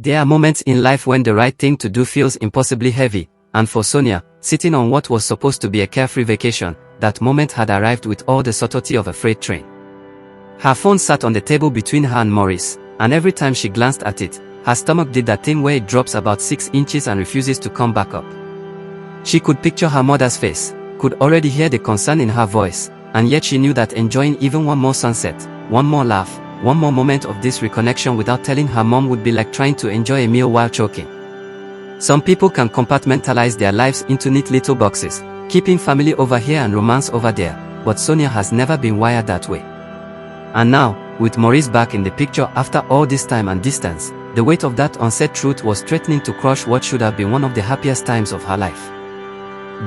There are moments in life when the right thing to do feels impossibly heavy, and for Sonia, sitting on what was supposed to be a carefree vacation, that moment had arrived with all the subtlety of a freight train. Her phone sat on the table between her and Maurice, and every time she glanced at it, her stomach did that thing where it drops about 6 inches and refuses to come back up. She could picture her mother's face, could already hear the concern in her voice, and yet she knew that enjoying even one more sunset, one more laugh, one more moment of this reconnection without telling her mom would be like trying to enjoy a meal while choking. Some people can compartmentalize their lives into neat little boxes, keeping family over here and romance over there, but Sonia has never been wired that way. And now, with Maurice back in the picture after all this time and distance, the weight of that unsaid truth was threatening to crush what should have been one of the happiest times of her life.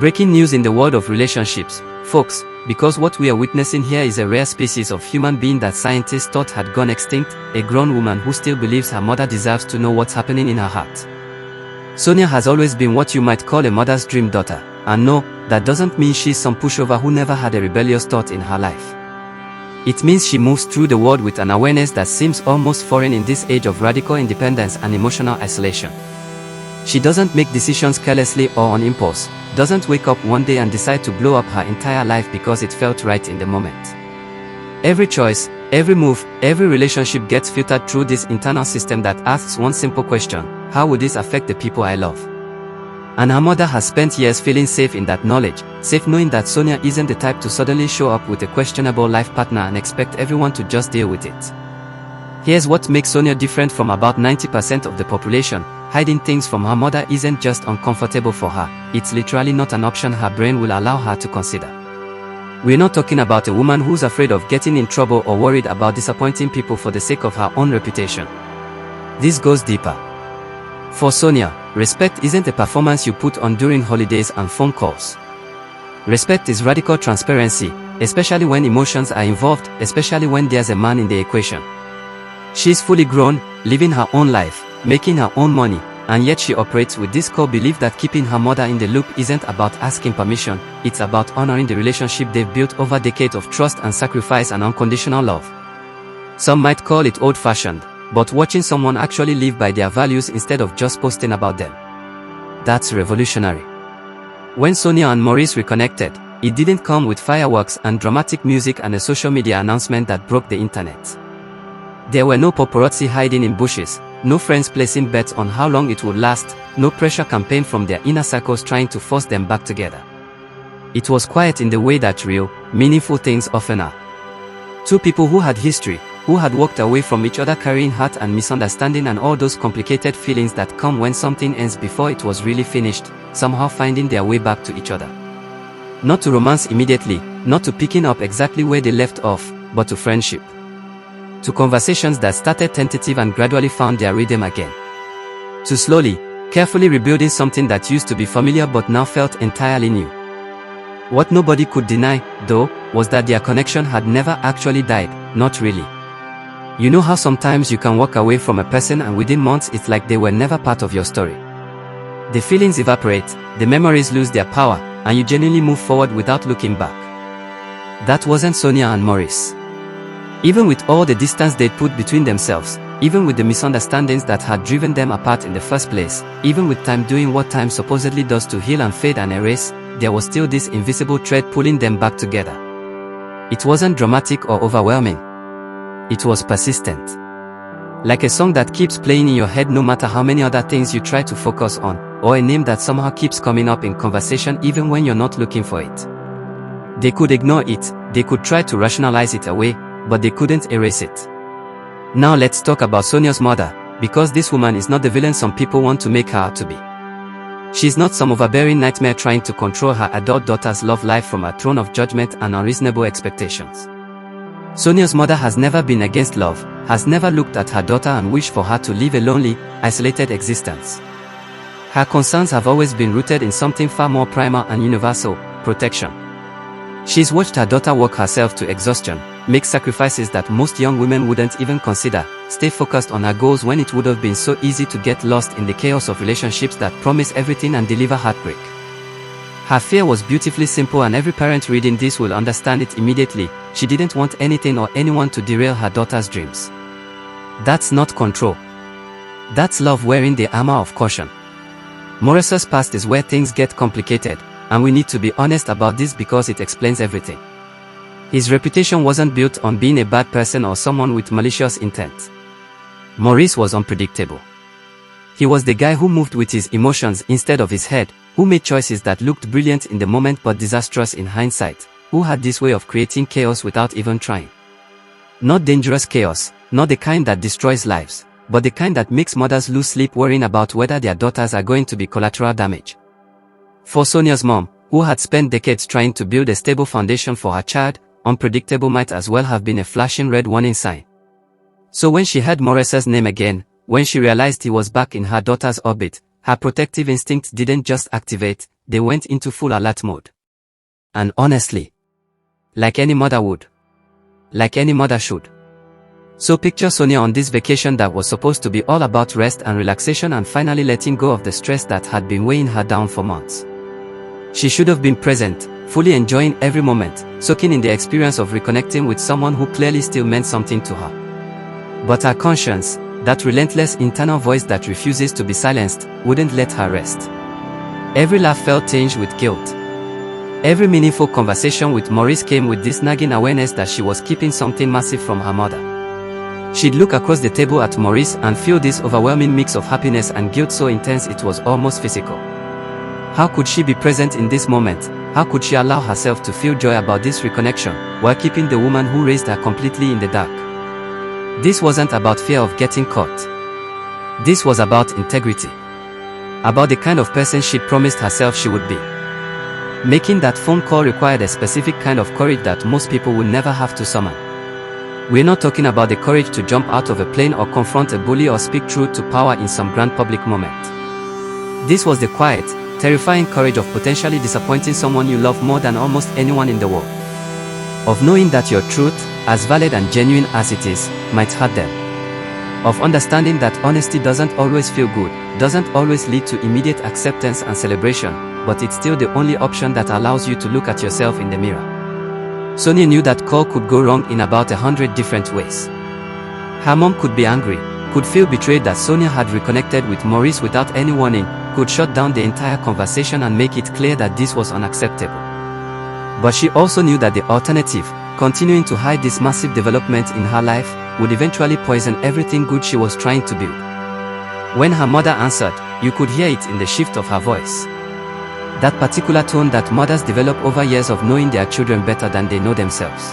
Breaking news in the world of relationships, folks, because what we are witnessing here is a rare species of human being that scientists thought had gone extinct, a grown woman who still believes her mother deserves to know what's happening in her heart. Sonia has always been what you might call a mother's dream daughter, and no, that doesn't mean she's some pushover who never had a rebellious thought in her life. It means she moves through the world with an awareness that seems almost foreign in this age of radical independence and emotional isolation. She doesn't make decisions carelessly or on impulse, doesn't wake up one day and decide to blow up her entire life because it felt right in the moment. Every choice, every move, every relationship gets filtered through this internal system that asks one simple question: how would this affect the people I love? And her mother has spent years feeling safe in that knowledge, safe knowing that Sonia isn't the type to suddenly show up with a questionable life partner and expect everyone to just deal with it. Here's what makes Sonia different from about 90% of the population: hiding things from her mother isn't just uncomfortable for her, it's literally not an option her brain will allow her to consider. We're not talking about a woman who's afraid of getting in trouble or worried about disappointing people for the sake of her own reputation. This goes deeper. For Sonia, respect isn't a performance you put on during holidays and phone calls. Respect is radical transparency, especially when emotions are involved, especially when there's a man in the equation. She's fully grown, living her own life, making her own money, and yet she operates with this core belief that keeping her mother in the loop isn't about asking permission, it's about honoring the relationship they've built over decades of trust and sacrifice and unconditional love. Some might call it old-fashioned, but watching someone actually live by their values instead of just posting about them, that's revolutionary. When Sonia and Maurice reconnected, it didn't come with fireworks and dramatic music and a social media announcement that broke the internet. There were no paparazzi hiding in bushes, no friends placing bets on how long it would last, no pressure campaign from their inner circles trying to force them back together. It was quiet in the way that real, meaningful things often are. Two people who had history, who had walked away from each other carrying hurt and misunderstanding and all those complicated feelings that come when something ends before it was really finished, somehow finding their way back to each other. Not to romance immediately, not to picking up exactly where they left off, but to friendship. To conversations that started tentative and gradually found their rhythm again. To slowly, carefully rebuilding something that used to be familiar but now felt entirely new. What nobody could deny, though, was that their connection had never actually died, not really. You know how sometimes you can walk away from a person and within months it's like they were never part of your story. The feelings evaporate, the memories lose their power, and you genuinely move forward without looking back. That wasn't Sonia and Maurice. Even with all the distance they'd put between themselves, even with the misunderstandings that had driven them apart in the first place, even with time doing what time supposedly does to heal and fade and erase, there was still this invisible thread pulling them back together. It wasn't dramatic or overwhelming. It was persistent. Like a song that keeps playing in your head no matter how many other things you try to focus on, or a name that somehow keeps coming up in conversation even when you're not looking for it. They could ignore it, they could try to rationalize it away, but they couldn't erase it. Now let's talk about Sonia's mother, because this woman is not the villain some people want to make her out to be. She's not some overbearing nightmare trying to control her adult daughter's love life from a throne of judgment and unreasonable expectations. Sonia's mother has never been against love, has never looked at her daughter and wished for her to live a lonely, isolated existence. Her concerns have always been rooted in something far more primal and universal: protection. She's watched her daughter work herself to exhaustion, make sacrifices that most young women wouldn't even consider, stay focused on her goals when it would have been so easy to get lost in the chaos of relationships that promise everything and deliver heartbreak. Her fear was beautifully simple, and every parent reading this will understand it immediately. She didn't want anything or anyone to derail her daughter's dreams. That's not control. That's love wearing the armor of caution. Maurice's past is where things get complicated, and we need to be honest about this because it explains everything. His reputation wasn't built on being a bad person or someone with malicious intent. Maurice was unpredictable. He was the guy who moved with his emotions instead of his head, who made choices that looked brilliant in the moment but disastrous in hindsight, who had this way of creating chaos without even trying. Not dangerous chaos, not the kind that destroys lives, but the kind that makes mothers lose sleep worrying about whether their daughters are going to be collateral damage. For Sonia's mom, who had spent decades trying to build a stable foundation for her child, unpredictable might as well have been a flashing red warning sign. So when she heard Maurice's name again, when she realized he was back in her daughter's orbit, her protective instincts didn't just activate, they went into full alert mode. And honestly, like any mother would. Like any mother should. So picture Sonia on this vacation that was supposed to be all about rest and relaxation and finally letting go of the stress that had been weighing her down for months. She should have been present, fully enjoying every moment, soaking in the experience of reconnecting with someone who clearly still meant something to her. But her conscience, that relentless internal voice that refuses to be silenced, wouldn't let her rest. Every laugh felt tinged with guilt. Every meaningful conversation with Maurice came with this nagging awareness that she was keeping something massive from her mother. She'd look across the table at Maurice and feel this overwhelming mix of happiness and guilt so intense it was almost physical. How could she be present in this moment? How could she allow herself to feel joy about this reconnection, while keeping the woman who raised her completely in the dark? This wasn't about fear of getting caught. This was about integrity. About the kind of person she'd promised herself she would be. Making that phone call required a specific kind of courage that most people would never have to summon. We're not talking about the courage to jump out of a plane or confront a bully or speak truth to power in some grand public moment. This was the quiet, terrifying courage of potentially disappointing someone you love more than almost anyone in the world. Of knowing that your truth, as valid and genuine as it is, might hurt them. Of understanding that honesty doesn't always feel good, doesn't always lead to immediate acceptance and celebration, but it's still the only option that allows you to look at yourself in the mirror. Sonia knew that call could go wrong in about 100 different ways. Her mom could be angry, could feel betrayed that Sonia had reconnected with Maurice without any warning, could shut down the entire conversation and make it clear that this was unacceptable. But she also knew that the alternative, continuing to hide this massive development in her life, would eventually poison everything good she was trying to build. When her mother answered, you could hear it in the shift of her voice. That particular tone that mothers develop over years of knowing their children better than they know themselves.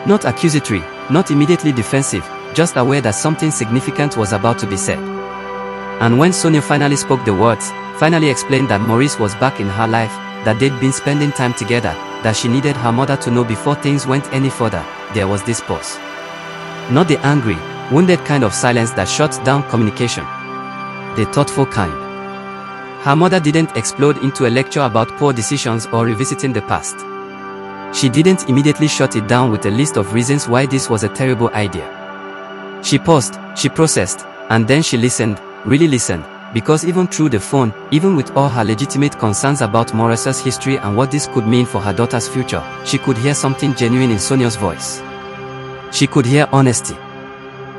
Not accusatory, not immediately defensive, just aware that something significant was about to be said. And when Sonia finally spoke the words, finally explained that Maurice was back in her life, that they'd been spending time together, that she needed her mother to know before things went any further, there was this pause. Not the angry, wounded kind of silence that shuts down communication. The thoughtful kind. Her mother didn't explode into a lecture about poor decisions or revisiting the past. She didn't immediately shut it down with a list of reasons why this was a terrible idea. She paused, she processed, and then she listened, really listened, because even through the phone, even with all her legitimate concerns about Maurice's history and what this could mean for her daughter's future, she could hear something genuine in Sonia's voice. She could hear honesty.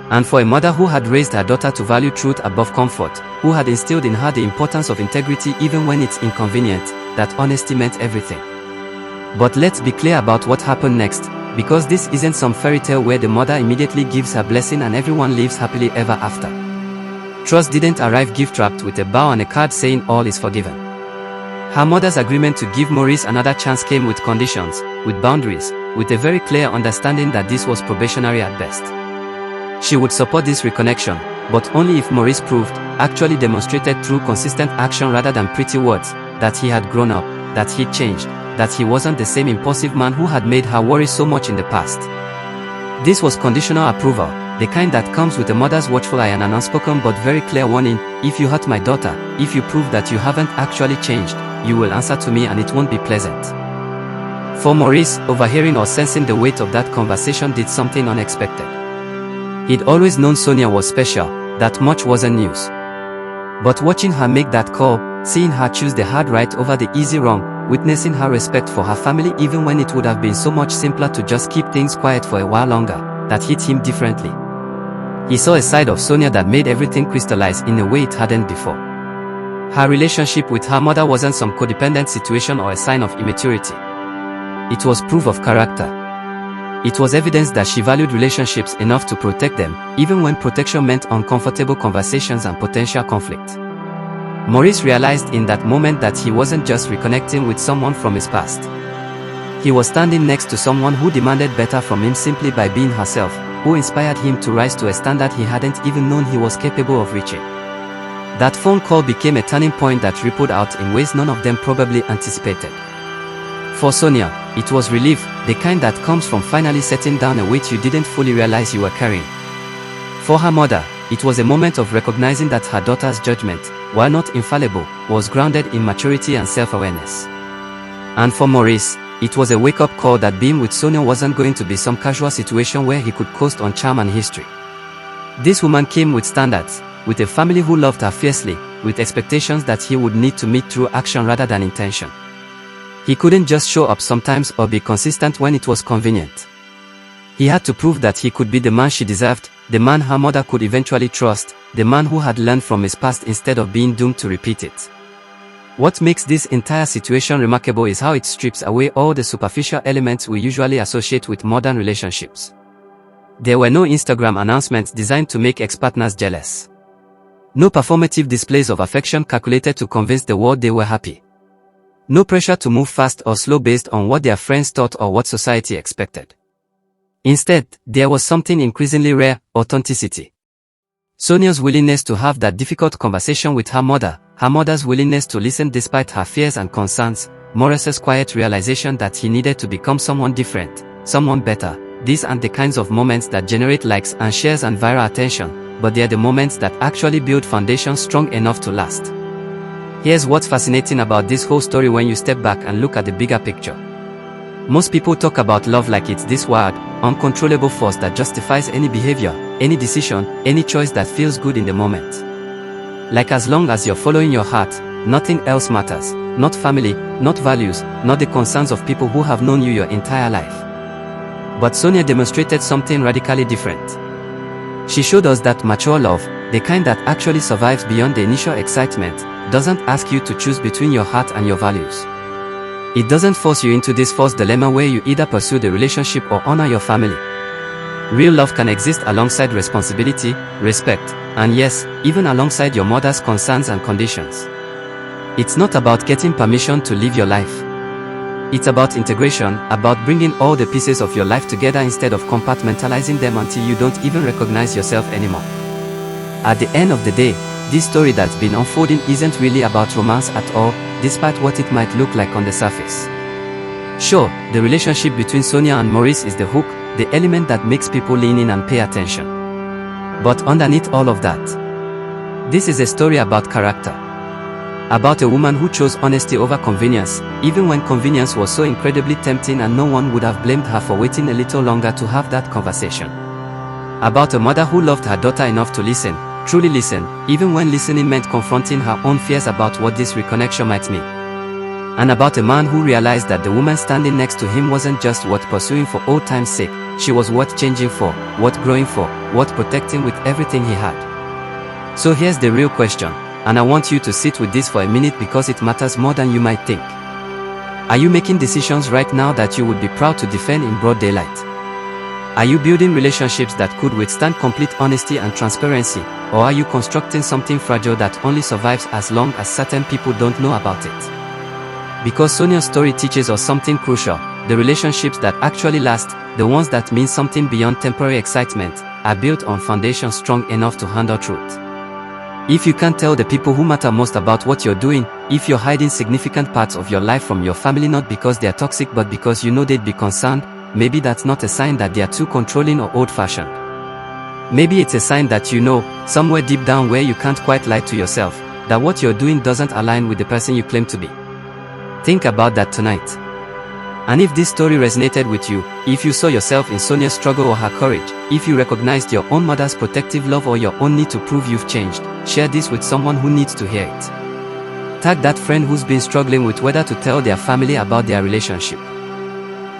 And for a mother who had raised her daughter to value truth above comfort, who had instilled in her the importance of integrity even when it's inconvenient, that honesty meant everything. But let's be clear about what happened next, because this isn't some fairy tale where the mother immediately gives her blessing and everyone lives happily ever after. Trust didn't arrive gift-wrapped with a bow and a card saying all is forgiven. Her mother's agreement to give Maurice another chance came with conditions, with boundaries, with a very clear understanding that this was probationary at best. She would support this reconnection, but only if Maurice proved, actually demonstrated through consistent action rather than pretty words, that he had grown up, that he'd changed, that he wasn't the same impulsive man who had made her worry so much in the past. This was conditional approval, the kind that comes with a mother's watchful eye and an unspoken but very clear warning: if you hurt my daughter, if you prove that you haven't actually changed, you will answer to me and it won't be pleasant. For Maurice, overhearing or sensing the weight of that conversation did something unexpected. He'd always known Sonia was special, that much wasn't news. But watching her make that call, seeing her choose the hard right over the easy wrong, witnessing her respect for her family even when it would have been so much simpler to just keep things quiet for a while longer, that hit him differently. He saw a side of Sonia that made everything crystallize in a way it hadn't before. Her relationship with her mother wasn't some codependent situation or a sign of immaturity. It was proof of character. It was evidence that she valued relationships enough to protect them, even when protection meant uncomfortable conversations and potential conflict. Maurice realized in that moment that he wasn't just reconnecting with someone from his past. He was standing next to someone who demanded better from him simply by being herself, who inspired him to rise to a standard he hadn't even known he was capable of reaching. That phone call became a turning point that rippled out in ways none of them probably anticipated. For Sonia, it was relief, the kind that comes from finally setting down a weight you didn't fully realize you were carrying. For her mother, it was a moment of recognizing that her daughter's judgment, while not infallible, was grounded in maturity and self-awareness. And for Maurice, it was a wake-up call that being with Sonia wasn't going to be some casual situation where he could coast on charm and history. This woman came with standards, with a family who loved her fiercely, with expectations that he would need to meet through action rather than intention. He couldn't just show up sometimes or be consistent when it was convenient. He had to prove that he could be the man she deserved, the man her mother could eventually trust, the man who had learned from his past instead of being doomed to repeat it. What makes this entire situation remarkable is how it strips away all the superficial elements we usually associate with modern relationships. There were no Instagram announcements designed to make ex-partners jealous. No performative displays of affection calculated to convince the world they were happy. No pressure to move fast or slow based on what their friends thought or what society expected. Instead, there was something increasingly rare: authenticity. Sonia's willingness to have that difficult conversation with her mother's willingness to listen despite her fears and concerns, Maurice's quiet realization that he needed to become someone different, someone better. These aren't the kinds of moments that generate likes and shares and viral attention, but they're the moments that actually build foundations strong enough to last. Here's what's fascinating about this whole story when you step back and look at the bigger picture. Most people talk about love like it's this wild, uncontrollable force that justifies any behavior, any decision, any choice that feels good in the moment. Like as long as you're following your heart, nothing else matters, not family, not values, not the concerns of people who have known you your entire life. But Sonia demonstrated something radically different. She showed us that mature love, the kind that actually survives beyond the initial excitement, doesn't ask you to choose between your heart and your values. It doesn't force you into this false dilemma where you either pursue the relationship or honor your family. Real love can exist alongside responsibility, respect, and yes, even alongside your mother's concerns and conditions. It's not about getting permission to live your life. It's about integration, about bringing all the pieces of your life together instead of compartmentalizing them until you don't even recognize yourself anymore. At the end of the day, this story that's been unfolding isn't really about romance at all, despite what it might look like on the surface. Sure, the relationship between Sonia and Maurice is the hook, the element that makes people lean in and pay attention. But underneath all of that, this is a story about character. About a woman who chose honesty over convenience, even when convenience was so incredibly tempting and no one would have blamed her for waiting a little longer to have that conversation. About a mother who loved her daughter enough to listen, truly listen, even when listening meant confronting her own fears about what this reconnection might mean. And about a man who realized that the woman standing next to him wasn't just worth pursuing for old time's sake, she was worth changing for, worth growing for, worth protecting with everything he had. So here's the real question, and I want you to sit with this for a minute because it matters more than you might think. Are you making decisions right now that you would be proud to defend in broad daylight? Are you building relationships that could withstand complete honesty and transparency, or are you constructing something fragile that only survives as long as certain people don't know about it? Because Sonia's story teaches us something crucial: the relationships that actually last, the ones that mean something beyond temporary excitement, are built on foundations strong enough to handle truth. If you can't tell the people who matter most about what you're doing, if you're hiding significant parts of your life from your family not because they're toxic but because you know they'd be concerned, maybe that's not a sign that they're too controlling or old-fashioned. Maybe it's a sign that you know, somewhere deep down where you can't quite lie to yourself, that what you're doing doesn't align with the person you claim to be. Think about that tonight. And if this story resonated with you, if you saw yourself in Sonia's struggle or her courage, if you recognized your own mother's protective love or your own need to prove you've changed, share this with someone who needs to hear it. Tag that friend who's been struggling with whether to tell their family about their relationship.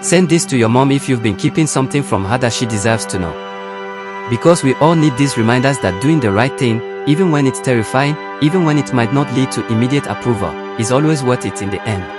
Send this to your mom if you've been keeping something from her that she deserves to know. Because we all need these reminders that doing the right thing, even when it's terrifying, even when it might not lead to immediate approval, is always worth it in the end.